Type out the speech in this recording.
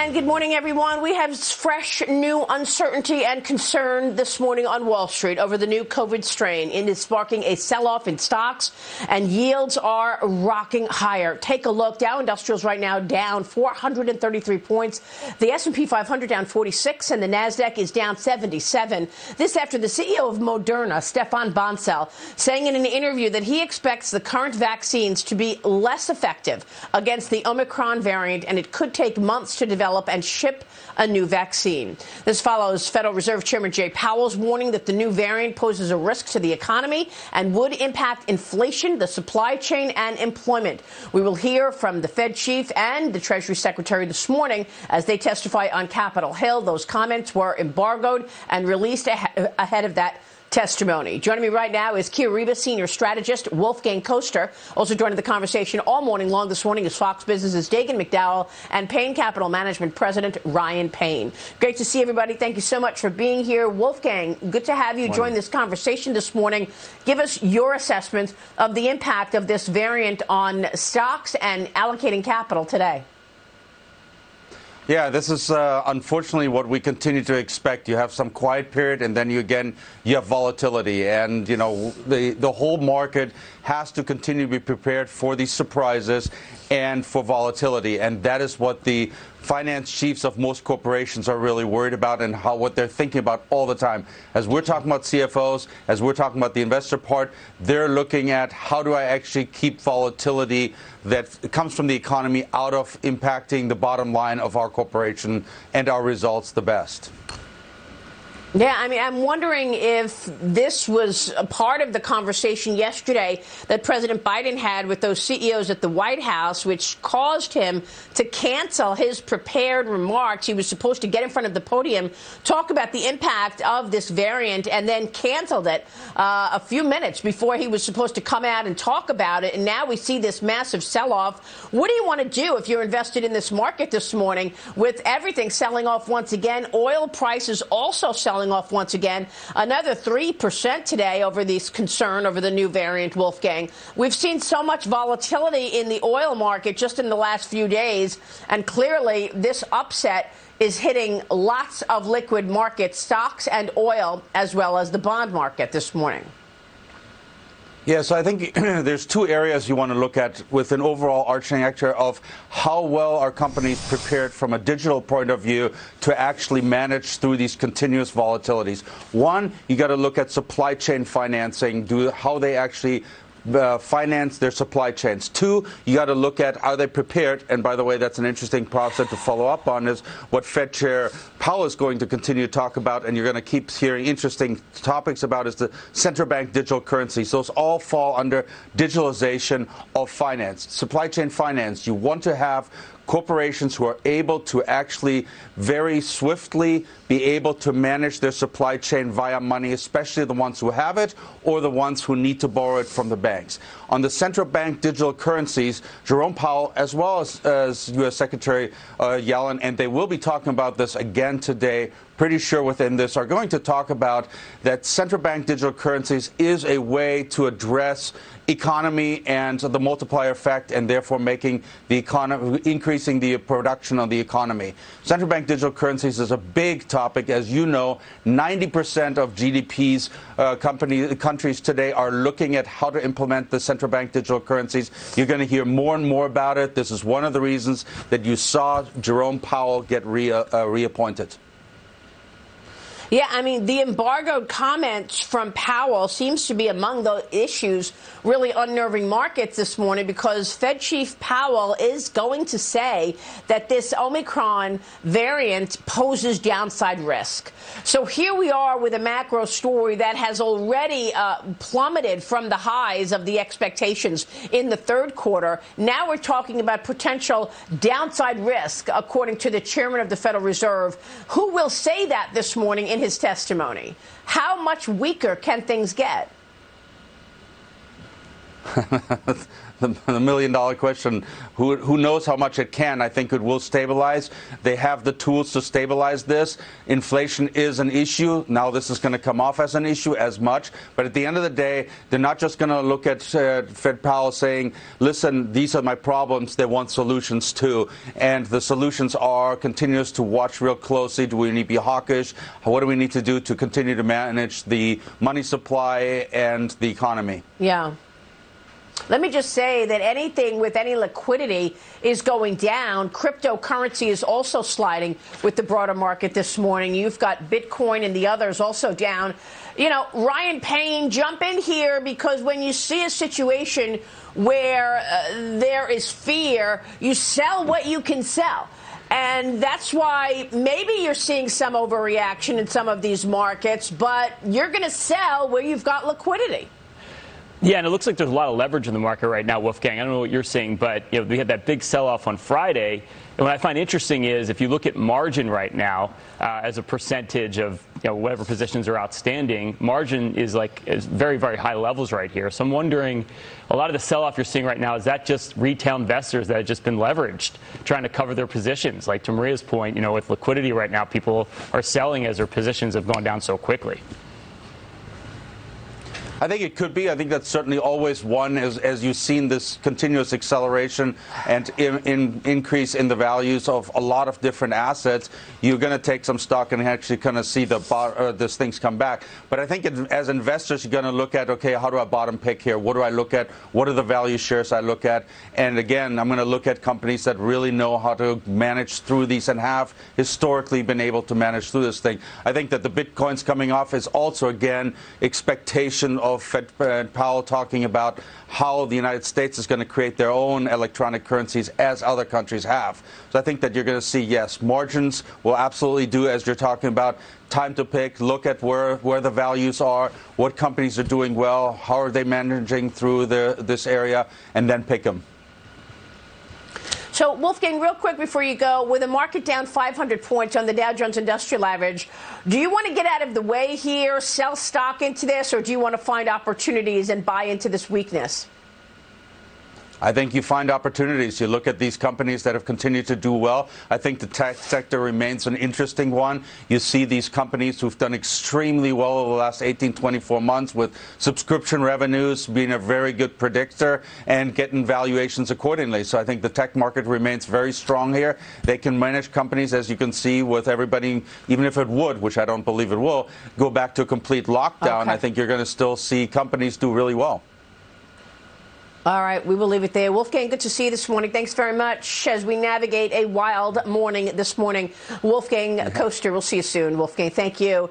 And good morning, everyone. We have fresh new uncertainty and concern this morning on Wall Street over the new COVID strain. It is sparking a sell-off in stocks, and yields are rocking higher. Take a look. Dow Industrials right now down 433 points. The S&P 500 down 46, and the Nasdaq is down 77. This after the CEO of Moderna, Stefan Bancel, saying in an interview that he expects the current vaccines to be less effective against the Omicron variant, and it could take months to develop and ship a new vaccine. This follows Federal Reserve Chairman Jay Powell's warning that the new variant poses a risk to the economy and would impact inflation, the supply chain, and employment. We will hear from the Fed chief and the Treasury Secretary this morning as they testify on Capitol Hill. Those comments were embargoed and released ahead of that testimony. Joining me right now is Kia Riva, senior strategist, Wolfgang Koester. Also joining the conversation all morning long this morning is Fox Business's Dagan McDowell and Payne Capital Management President Ryan Payne. Great to see everybody. Thank you so much for being here. Wolfgang, good to have you join this conversation this morning. Give us your assessment of the impact of this variant on stocks and allocating capital today. Yeah, this is unfortunately what we continue to expect. You have some quiet period, and then you have volatility, and the whole market has to continue to be prepared for these surprises and for volatility, and that is what the finance chiefs of most corporations are really worried about, and what they're thinking about all the time. As we're talking about CFOs, as we're talking about the investor part, they're looking at how do I actually keep volatility that comes from the economy out of impacting the bottom line of our corporation and our results the best. Yeah, I mean, I'm wondering if this was a part of the conversation yesterday that President Biden had with those CEOs at the White House, which caused him to cancel his prepared remarks. He was supposed to get in front of the podium, talk about the impact of this variant, and then canceled it a few minutes before he was supposed to come out and talk about it. And now we see this massive sell-off. What do you want to do if you're invested in this market this morning with everything selling off once again? Oil prices also selling off once again, another 3% today over this concern over the new variant, Wolfgang. We've seen so much volatility in the oil market just in the last few days, and clearly this upset is hitting lots of liquid markets, stocks and oil, as well as the bond market this morning. Yeah, so I think there's two areas you want to look at with an overall arching actor of how well are companies prepared from a digital point of view to actually manage through these continuous volatilities. One, you got to look at supply chain financing, how they actually finance their supply chains. Two, you got to look at are they prepared, and by the way, that's an interesting process to follow up on, is what Fed Chair Powell is going to continue to talk about, and you're going to keep hearing interesting topics about, is the central bank digital currencies. Those all fall under digitalization of finance. Supply chain finance, you want to have corporations who are able to actually very swiftly be able to manage their supply chain via money, especially the ones who have it or the ones who need to borrow it from the banks. On the central bank digital currencies, Jerome Powell, as well as U.S. Secretary Yellen, and they will be talking about this again today, pretty sure within this, are going to talk about that central bank digital currencies is a way to address economy and the multiplier effect, and therefore making the economy, increasing the production of the economy. Central bank digital currencies is a big topic. As you know, 90% of GDP's countries today are looking at how to implement the central bank digital currencies. You're going to hear more and more about it. This is one of the reasons that you saw Jerome Powell get reappointed. Yeah, I mean, the embargoed comments from Powell seems to be among the issues really unnerving markets this morning, because Fed Chief Powell is going to say that this Omicron variant poses downside risk. So here we are with a macro story that has already plummeted from the highs of the expectations in the third quarter. Now we're talking about potential downside risk, according to the chairman of the Federal Reserve, who will say that this morning in his testimony. How much weaker can things get? the million-dollar question. Who knows how much it can? I think it will stabilize. They have the tools to stabilize this. Inflation is an issue. Now this is going to come off as an issue as much. But at the end of the day, they're not just going to look at Fed Powell saying, listen, these are my problems. They want solutions too. And the solutions are continuous to watch real closely. Do we need to be hawkish? What do we need to do to continue to manage the money supply and the economy? Yeah. Let me just say that anything with any liquidity is going down. Cryptocurrency is also sliding with the broader market this morning. You've got Bitcoin and the others also down. You know, Ryan Payne, jump in here, because when you see a situation where there is fear, you sell what you can sell. And that's why maybe you're seeing some overreaction in some of these markets, but you're going to sell where you've got liquidity. Yeah, and it looks like there's a lot of leverage in the market right now, Wolfgang. I don't know what you're seeing, but we had that big sell-off on Friday. And what I find interesting is if you look at margin right now as a percentage of whatever positions are outstanding, margin is very, very high levels right here. So I'm wondering, a lot of the sell-off you're seeing right now, is that just retail investors that have just been leveraged, trying to cover their positions? Like to Maria's point, with liquidity right now, people are selling as their positions have gone down so quickly. I think it could be. I think that's certainly always one, as you've seen this continuous acceleration and increase in the values of a lot of different assets. You're going to take some stock and actually kind of see this things come back. But I think as investors, you're going to look at, okay, how do I bottom pick here? What do I look at? What are the value shares I look at? And again, I'm going to look at companies that really know how to manage through these and have historically been able to manage through this thing. I think that the Bitcoins coming off is also, again, expectation of Fed Powell talking about how the United States is going to create their own electronic currencies as other countries have. So I think that you're going to see, yes, margins will absolutely do as you're talking about. Time to pick, look at where the values are, what companies are doing well, how are they managing through this area, and then pick them. So, Wolfgang, real quick before you go, with the market down 500 points on the Dow Jones Industrial Average, do you want to get out of the way here, sell stock into this, or do you want to find opportunities and buy into this weakness? I think you find opportunities. You look at these companies that have continued to do well. I think the tech sector remains an interesting one. You see these companies who've done extremely well over the last 18, 24 months with subscription revenues being a very good predictor and getting valuations accordingly. So I think the tech market remains very strong here. They can manage companies, as you can see, with everybody, even if it would, which I don't believe it will, go back to a complete lockdown. Okay. I think you're going to still see companies do really well. All right, we will leave it there. Wolfgang, good to see you this morning. Thanks very much as we navigate a wild morning this morning. Wolfgang Koester, we'll see you soon. Wolfgang, thank you.